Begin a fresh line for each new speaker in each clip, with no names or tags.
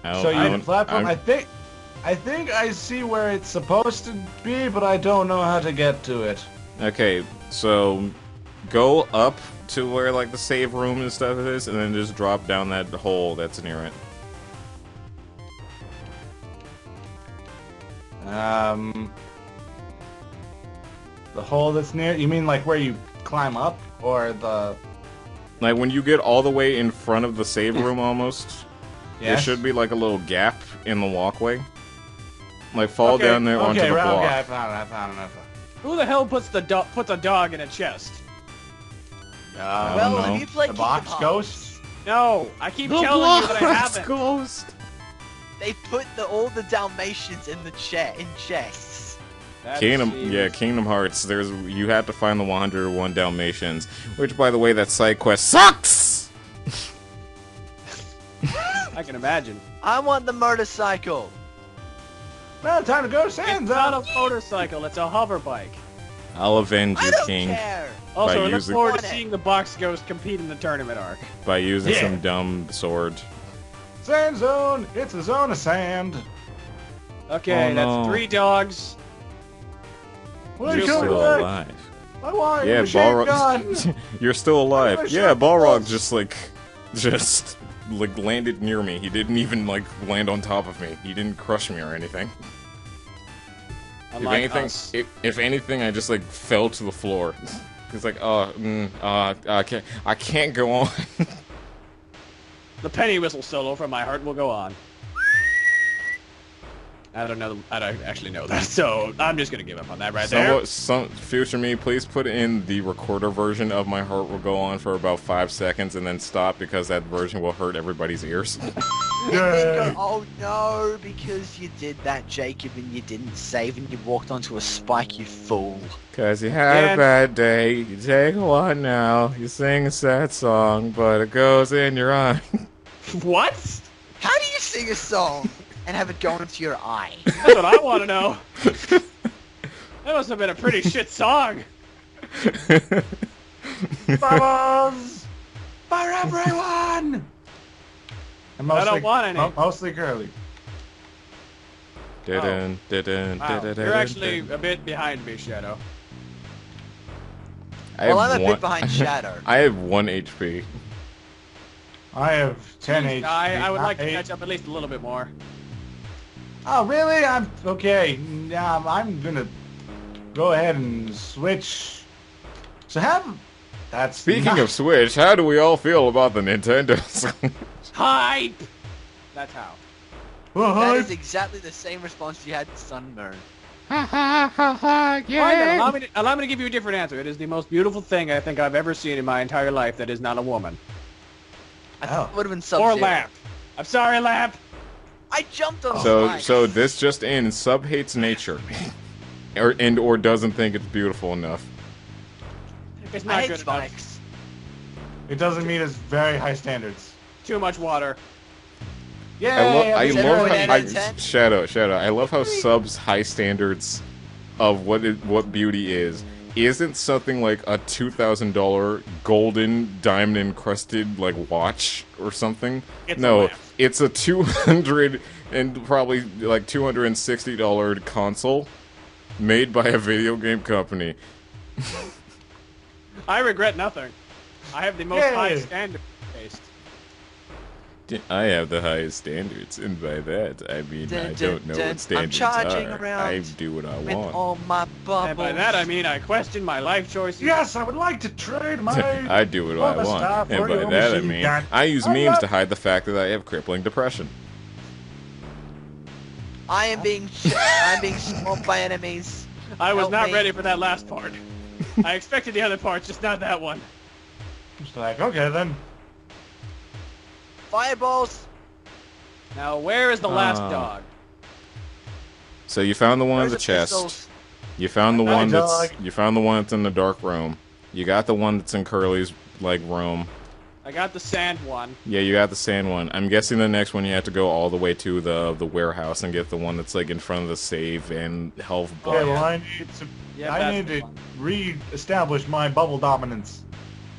So you the platform? I think I see where it's supposed to be, but I don't know how to get to it.
Okay, so go up to where like the save room and stuff is, and then just drop down that hole that's near it.
The hole that's near. You mean like where you climb up, or the?
Like when you get all the way in front of the save room, almost.
Yes?
There should be like a little gap in the walkway. Like fall down there onto the block.
Okay, I found it.
Who the hell puts a dog in a chest?
Well,
know.
have you played
The box
Kingdom
ghost?
Hearts?
No, I keep telling you that I haven't.
Ghost.
They put all the Dalmatians in chests.
That
Kingdom,
seems-
yeah, Kingdom Hearts. You have to find the 101 Dalmatians, which, by the way, that side quest sucks.
I can imagine.
I want the motorcycle.
Well, time to go,
It's
Sans
not
up.
a motorcycle, it's a hover bike.
I'll avenge
I
you,
don't
King,
care.
Also, I look
using-
forward to seeing the box ghost compete in the tournament arc.
by using
Yeah.
some dumb sword.
Sand zone. It's a zone of sand.
Okay,
Oh,
that's
no.
3 dogs.
What are
You're
you
Still
doing back?
alive.
I want
Yeah,
a machine
Balrog.
gun.
You're still alive.
I
Yeah,
shot
Balrog
bullets.
just landed near me. He didn't even like land on top of me. He didn't crush me or anything.
Unlike
if anything,
us.
if anything, I just like fell to the floor. He's like, I can't go on.
The penny whistle solo from My Heart Will Go On. I don't know. I don't actually know that, so I'm just gonna give up on that right there.
Some future me, please put in the recorder version of My Heart Will Go On for about 5 seconds and then stop because that version will hurt everybody's ears.
And then go, oh no, because you did that, Jacob, and you didn't save and you walked onto a spike, you fool.
Cause you had
Yeah.
a bad day, you take one now, you sing a sad song, but it goes in your eye.
What?
How do you sing a song and have it go into your eye?
That's what I want to know. That must have been a pretty shit song.
Bubbles for everyone. And mostly,
I don't want any.
Mostly curly.
Didn't.
Wow. You're actually a bit behind me, Shadow.
Well, I'm a bit behind Shadow.
I have 1 HP.
I have 10 HP.
I would
not
like to
8.
catch up at least a little bit more.
Oh, really? I'm okay. Yeah, I'm gonna go ahead and switch. So that's
Speaking
not-
of Switch, how do we all feel about the Nintendo Switch?
Hype! That's how.
Well,
That
hi.
is exactly the same response you had to Sunburn.
Fine, then, allow me to give you a different answer. It is the most beautiful thing I think I've ever seen in my entire life that is not a woman.
I thought it would have been
Or
Sub-Zero.
Lamp. I'm sorry, Lamp.
I jumped on spikes.
So this just in, Sub hates nature. or doesn't think it's beautiful enough.
It's
I
not
hate
good enough.
spikes.
It doesn't meet his very high standards.
Too much water.
Yay!
I
Is that
love
really
how,
an intent?
Shadow. I love how Sub's high standards of what beauty isn't something like a $2,000 golden diamond encrusted like watch or something.
It's a
No,
lamp.
it's a $200 and probably like $260 console made by a video game company.
I regret nothing. I have the most
Yay.
high standard taste.
I have the highest standards, and by that I mean I
Dun,
don't know
dun,
what standards
I'm charging
are.
around
I do what I
With
want.
all my bubbles.
And by that I mean I question my life choices.
Yes, I would like to trade my.
I do what I
Bubba
want,
Star
and
for
by
your
that I
machine
mean
gun.
I use
I
memes
love-
to hide the fact that I have crippling depression.
I am being swamped by enemies.
I was
Help
not
me.
ready for that last part. I expected the other parts, just not that one.
Just like, okay then.
Fireballs.
Now, where is the last
Ah.
dog?
So you found the one in
Where's
the chest.
pistols?
You found the
Hi,
one
dog.
you found the one that's in the dark room. You got the one that's in Curly's like room.
I got the sand one.
Yeah, you got the sand one. I'm guessing the next one you have to go all the way to the warehouse and get the one that's like in front of the save and health bar.
Okay, well I need to.
Yeah,
I
that's
need
the
to
one.
re-establish my bubble dominance.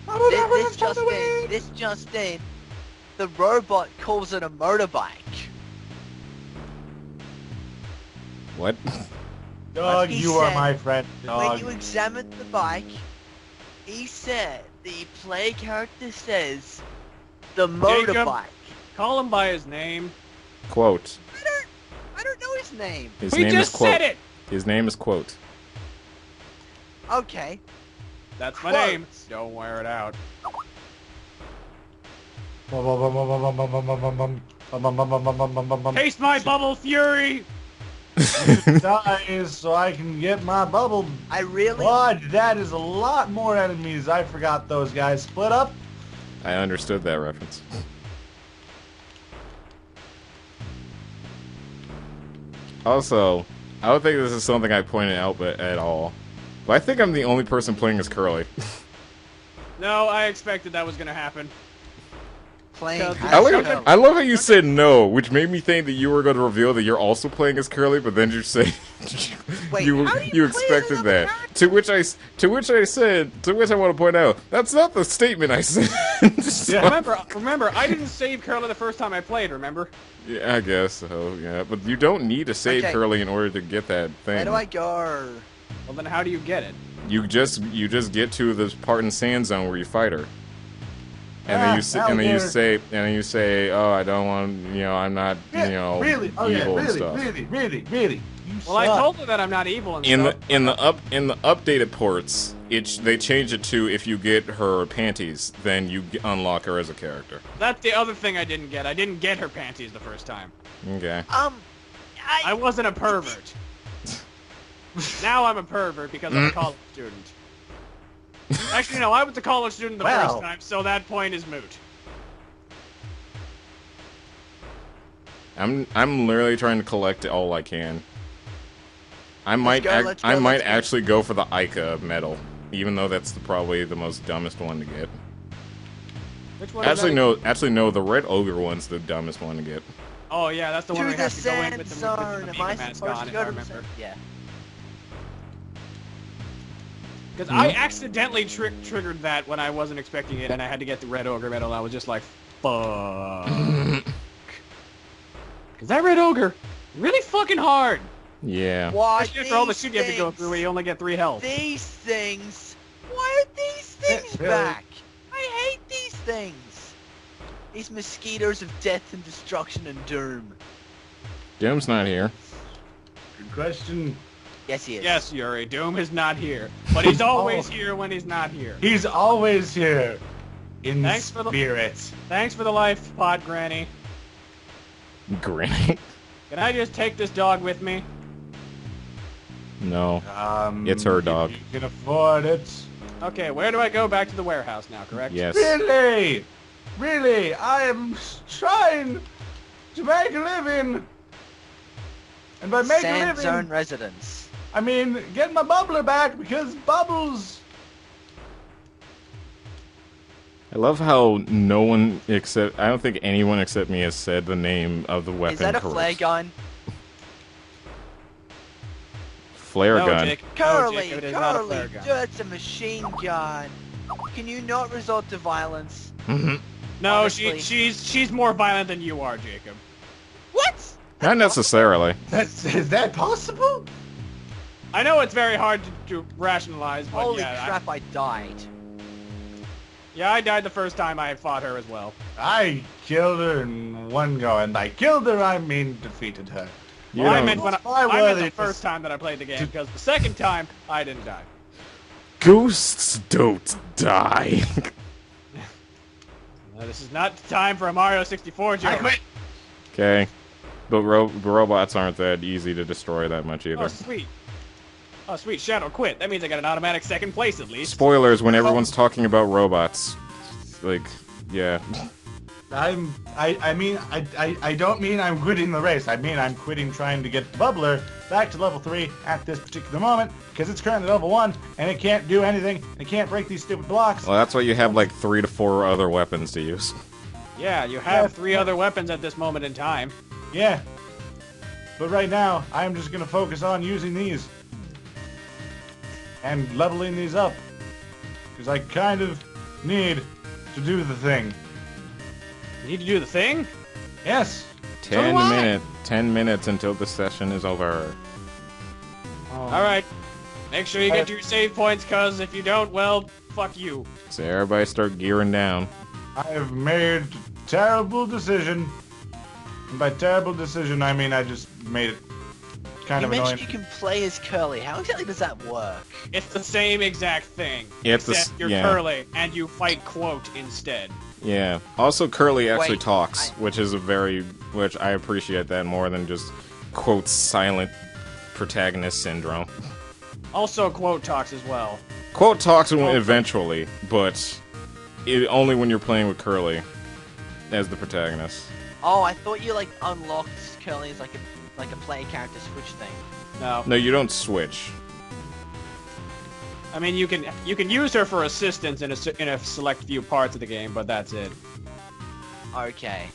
Bubble
This
dominance
just
on the way.
in. This just in. The robot calls it a motorbike.
What?
Dog,
He
you are
said
my friend, dog.
When you examined the bike, he said the play character says the
Jacob.
motorbike.
Call him by his name.
Quote.
I don't know his name.
His
We
name
just
is quote.
said it.
His name is quote.
Okay.
That's my
Quote.
name. Don't wear it out. Taste my bubble fury.
Dies so I can get my bubble.
I really.
God, that is a lot more enemies. I forgot those guys split up.
I understood that reference. Also, I don't think this is something I pointed out at all. But I think I'm the only person playing as Curly.
No, I expected that was gonna happen.
Playing.
I
I love how you said no, which made me think that you were going to reveal that you're also playing as Curly, but then you say
Wait,
you
how do you play
expected
as
that.
another
To which I want to point out that's not the statement I said.
Yeah.
Remember, I didn't save Curly the first time I played. Remember?
Yeah, I guess so. Yeah, but you don't need to save
Okay.
Curly in order to get that thing.
Where do I go?
Well, then how do you get it?
You just get to the part in Sand Zone where you fight her. And then you say, oh, I don't want, I'm not,
Really? Oh yeah,
evil and
really,
stuff.
really. You
Well, I
suck.
told her that I'm not evil and
In
stuff.
the updated ports, they changed it to if you get her panties, then you unlock her as a character.
That's the other thing I didn't get. I didn't get her panties the first time.
Okay.
I wasn't a pervert. Now I'm a pervert because I'm a college student. Actually, no, I was a college student the
Well.
first time, so that point is moot.
I'm literally trying to collect all I can. I might
let's go.
actually go for the Ica medal, even though that's probably the most dumbest one to get.
Which one is
Actually
that?
no, the red ogre one's the dumbest one to get.
Oh yeah, that's the one
To
we
the
have to go in
sand
with the
zone.
Mega
Am I
Mask
supposed
on,
to
if
go
I
to the
remember.
sand? Yeah.
Because I accidentally triggered that when I wasn't expecting it, and I had to get the red ogre medal. And I was just like, fuck. Because that red ogre, really fucking hard.
Yeah.
Why
Especially after all the
these
shit you have to go
things?
through, where you only get 3 health.
These things. Why are these things
Really?
back? I hate these things. These mosquitoes of death and destruction and doom.
Doom's not here.
Good question.
Yes, he is.
Yes, Yuri, Doom is not here. But he's always here when he's not here.
He's always here. In
Thanks for the-
spirit.
Thanks for the life pod, Granny.
Granny?
Can I just take this dog with me?
No. It's her
if
dog.
You can afford it.
Okay, where do I go? Back to the warehouse now, correct?
Yes.
Really? Really? I am trying to make a living. And by making a
Sand
living,
zone residence.
I mean get my bubbler back because bubbles.
I love how no one except I don't think anyone except me has said the name of the weapon
Is that a
correct.
flare gun?
Flare
No,
gun.
Jake.
Curly,
no, Jacob, it is not a flare
Curly,
gun.
that's a machine gun. Can you not resort to violence?
No,
Honestly.
she's more violent than you are, Jacob.
What?
Not necessarily.
Is that possible?
I know it's very hard to rationalize, but
Holy
yeah,
crap, I died.
I died the first time I fought her as well.
I killed her in one go, and by killed her I mean defeated her.
You
Well, I
don't-
meant
My
I meant the
worthiness.
first time that I played the game, because the second time I didn't die.
Ghosts don't die.
This is not the time for a Mario 64 joke.
I quit.
Okay. But robots aren't that easy to destroy that much either.
Oh sweet. Oh sweet, Shadow quit. That means I got an automatic second place at least.
Spoilers when everyone's talking about robots. Like, yeah.
I don't mean I'm quitting the race. I mean I'm quitting trying to get the bubbler back to level 3 at this particular moment because it's currently level 1 and it can't do anything. And it can't break these stupid blocks.
Well, that's why you have like 3 to 4 other weapons to use.
Yeah, you have 3 other weapons at this moment in time.
Yeah. But right now, I'm just going to focus on using these. And leveling these up. Because I kind of need to do the thing.
You need to do the thing?
Yes.
10 minutes until the session is over.
Alright. Make sure you get to your save points, cuz if you don't, well, fuck you.
So everybody start gearing down.
I have made a terrible decision. And by terrible decision, I mean I just made it kind
You
of annoying.
mentioned you can play as Curly. How exactly does that work?
It's the same exact thing.
It's
except you're
yeah.
Curly, and you fight Quote instead.
Yeah. Also, Curly actually
Wait,
talks, which I appreciate that more than just quote silent protagonist syndrome.
Also, Quote talks as well.
Quote talks eventually, but only when you're playing with Curly as the protagonist.
Oh, I thought you like unlocked Curly as like a play character switch thing.
No.
No, you don't switch.
I mean, you can use her for assistance in a select few parts of the game, but that's it.
Okay.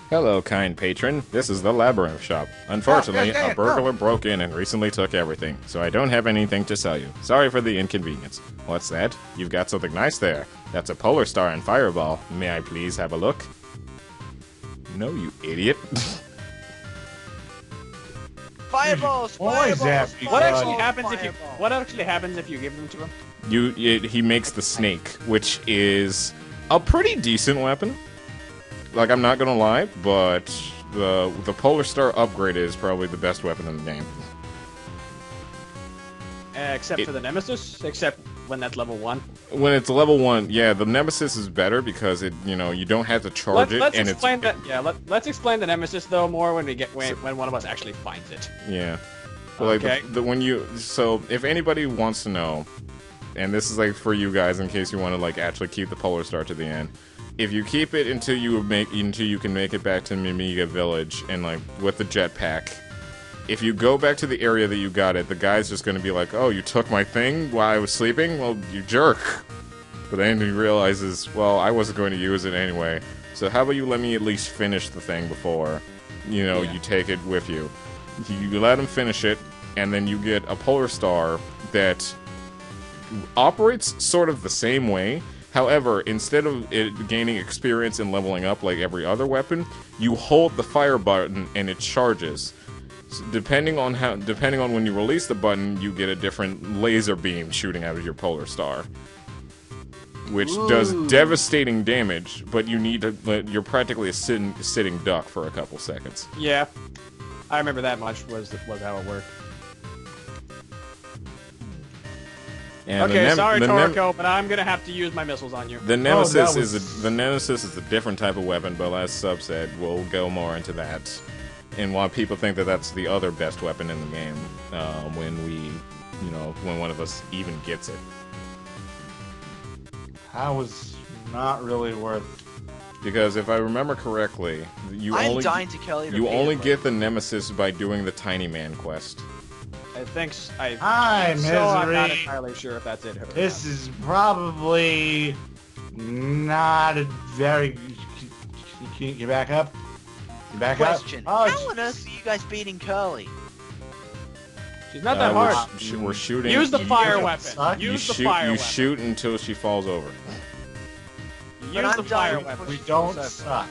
Hello, kind patron. This is the Labyrinth shop. Unfortunately, a burglar broke in and recently took everything, so I don't have anything to sell you. Sorry for the inconvenience. What's that? You've got something nice there. That's a polar star and fireball. May I please have a look? No, you idiot.
Fireballs!
Always
Fireballs!
happy.
What actually
Fireball,
happens if you give them to him?
He makes the snake, which is a pretty decent weapon. Like, I'm not gonna lie, but the Polar Star upgrade is probably the best weapon in the game.
Except for the Nemesis, except when that's level 1.
When it's level 1, yeah, the Nemesis is better because you don't have to charge
Let's
it, and
explain
it's...
that. Yeah, let's explain the Nemesis though more when when one of us actually finds it.
Yeah. But, like,
Okay.
so, if anybody wants to know, and this is, like, for you guys in case you want to, like, actually keep the Polar Star to the end, if you keep it until you can make it back to Mimiga Village, and, like, with the jetpack, if you go back to the area that you got it, the guy's just gonna be like, oh, you took my thing while I was sleeping? Well, you jerk. But then he realizes, well, I wasn't going to use it anyway, so how about you let me at least finish the thing before, you take it with you. You let him finish it, and then you get a Polar Star that operates sort of the same way. However, instead of it gaining experience and leveling up like every other weapon, you hold the fire button and it charges. So depending on when you release the button, you get a different laser beam shooting out of your Polar Star, which does devastating damage. But you're practically a sitting duck for a couple seconds.
Yeah, I remember that much was how it worked.
And
okay, sorry, Toriko, but I'm gonna have to use my missiles on you.
The Nemesis is a different type of weapon, but as Sub said, we'll go more into that. And while people think that that's the other best weapon in the game, when one of us even gets it.
That was not really worth.
Because if I remember correctly, you only get the Nemesis by doing the Tiny Man quest.
I think
Hi,
so I'm not
Misery.
entirely sure if that's it. Or
This
not.
is probably not a very. Can you get back up? You back
Question.
up?
How on earth are you guys beating Curly?
She's not that hard.
We're shooting.
Use the fire
you
weapon.
suck.
Use the fire
You
weapon.
shoot until she falls over.
Use
I'm
the fire
dying.
weapon.
We don't suck.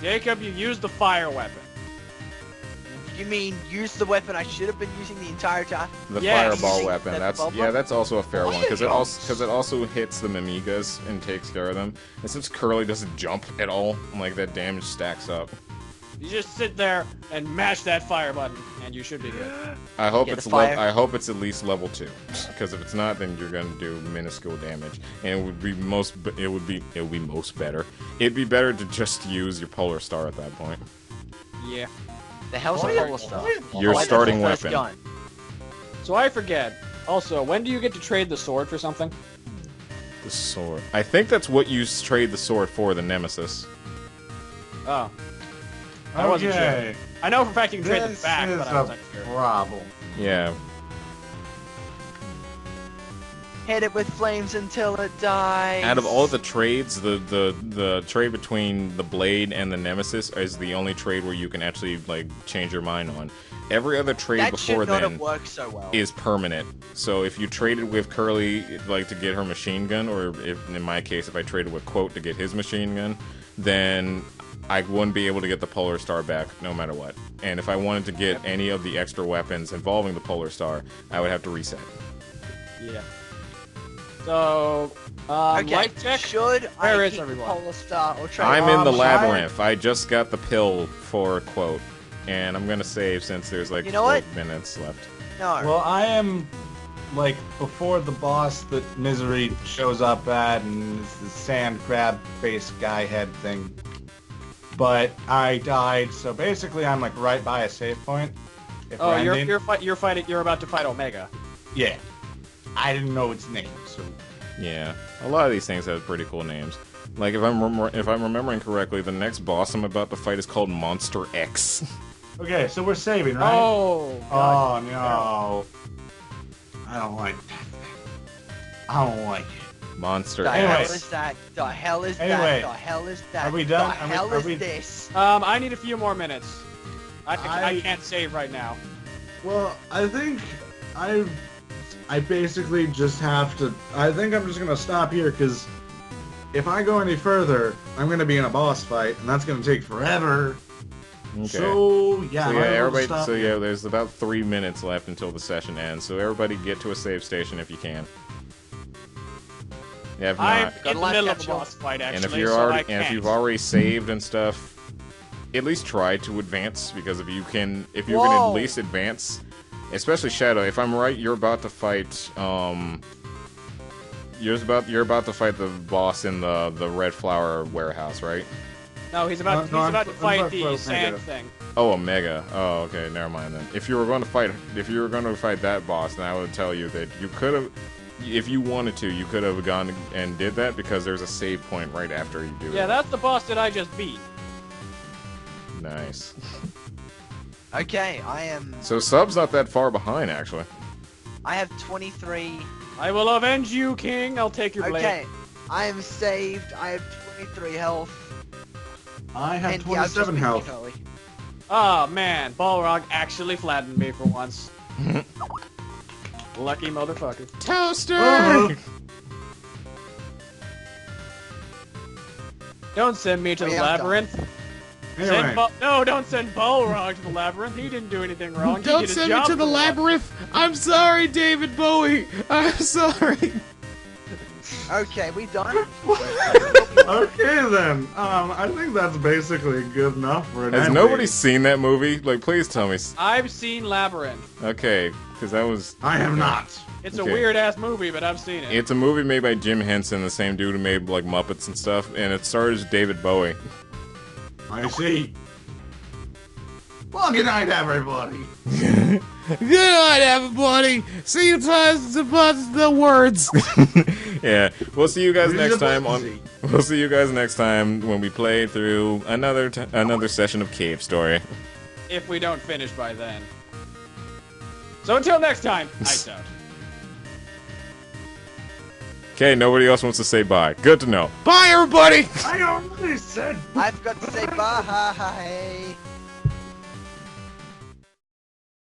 Jacob, you use the fire weapon.
You mean use the weapon I should have been using the entire time?
The
Yes.
fireball weapon.
That's
That's also a fair one because it
Jumps.
also hits the Mimigas and takes care of them. And since Curly doesn't jump at all, like that damage stacks up.
You just sit there and mash that fire button, and you should be good.
I hope
Yeah,
it's
the fire-
I hope it's at least level 2, because if it's not, then you're gonna do minuscule damage, and it would be most better. It'd be better to just use your Polar Star at that point.
Yeah.
The hell's a Polar Star?
Your
Oh, I
starting
thought it was
weapon.
gun.
So I forget. Also, when do you get to trade the sword for something?
The sword. I think that's what you trade the sword for, the Nemesis.
Oh. I wasn't
Okay.
sure. I know for a fact you can trade them
This
back,
is
but I
a
wasn't sure.
problem.
Yeah.
Hit it with flames until it dies.
Out of all the trades, the trade between the blade and the Nemesis is the only trade where you can actually like change your mind on. Every other trade
that
before
should not
then
have worked so well.
is permanent. So if you traded with Curly like to get her machine gun, or if in my case if I traded with Quote to get his machine gun, then I wouldn't be able to get the Polar Star back no matter what. And if I wanted to get any of the extra weapons involving the Polar Star, I would have to reset.
Yeah. So,
Okay,
life check.
should
Where
I
is
keep
everyone?
the Polar Star or try?
I'm in the
try-
Labyrinth. I just got the pill for a quote. And I'm gonna save since there's like
You know
12
what?
minutes left.
No.
Well, I am like before the boss that Misery shows up at, and it's the sand crab face guy head thing. But I died, so basically I'm like right by a save point. If
Oh,
we're ending.
you're about to fight Omega.
Yeah. I didn't know its name, so
Yeah, a lot of these things have pretty cool names. Like if I'm remembering correctly, the next boss I'm about to fight is called Monster X.
okay. So we're saving, right?
Oh. God.
Oh no! I don't like that. I don't like it.
Monster
the
Anyway.
hell
X.
is that? The hell is
Anyway.
that? The hell is that?
Are we done?
The
Are we-
hell
are
is
we-
this?
I need a few more minutes. I
I-
can't save right now.
Well, I think I basically just have to. I think I'm just gonna stop here because if I go any further, I'm gonna be in a boss fight, and that's gonna take forever.
Okay.
So yeah,
So
I
yeah,
might as well
everybody.
stop
So
here.
yeah, there's about 3 minutes left until the session ends. So everybody, get to a save station if you can. Yeah, if
I'm
not,
in
Got
the
life
middle of a
capsule.
boss fight, actually,
and if you're
so I
already,
can't.
and if you've already saved and stuff, at least try to advance because if you can at
Whoa.
least advance, especially Shadow. If I'm right, you're about to fight. You're about to fight the boss in the Red Flower warehouse, right?
No, he's about
No,
he's about to
I'm
fight
about to
the
fight
sand
Omega.
thing.
Oh, Omega. Oh, okay. Never mind then. If you were going to fight that boss, then I would tell you that you could have, if you wanted to, you could have gone and did that because there's a save point right after you do it.
Yeah, that's the boss that I just beat.
Nice.
Okay, I am.
So Sub's not that far behind, actually.
I have 23.
I will avenge you, King. I'll take your blade.
Okay, I am saved. I have 23 health.
I have
And yeah, I've just
27
been
health.
early.
Oh man, Balrog actually flattened me for once. Lucky motherfucker.
Toaster!
Uh-huh.
Don't send me to
Oh,
the
yeah, I'm done.
labyrinth.
Anyway,
No, don't send Balrog to the labyrinth. He didn't do anything wrong. He
Don't
did his
send me
job
to the
for once.
labyrinth! I'm sorry, David Bowie! I'm sorry!
Okay, we done?
okay then. I think that's basically good enough for an
Has
ending.
nobody seen that movie? Like, please tell me.
I've seen Labyrinth.
Okay, because that was...
I have not.
It's
Okay.
a weird ass movie, but I've seen it.
It's a movie made by Jim Henson, the same dude who made, like, Muppets and stuff, and it stars David Bowie.
I see. Well, good night, everybody.
Good night, everybody. See you times the words. Yeah, we'll see you guys next time on. We'll see you guys next time when we play through another session of Cave Story.
If we don't finish by then. So until next time, ice out.
Okay, nobody else wants to say bye. Good to know. Bye, everybody.
I already said.
I've got to say bye.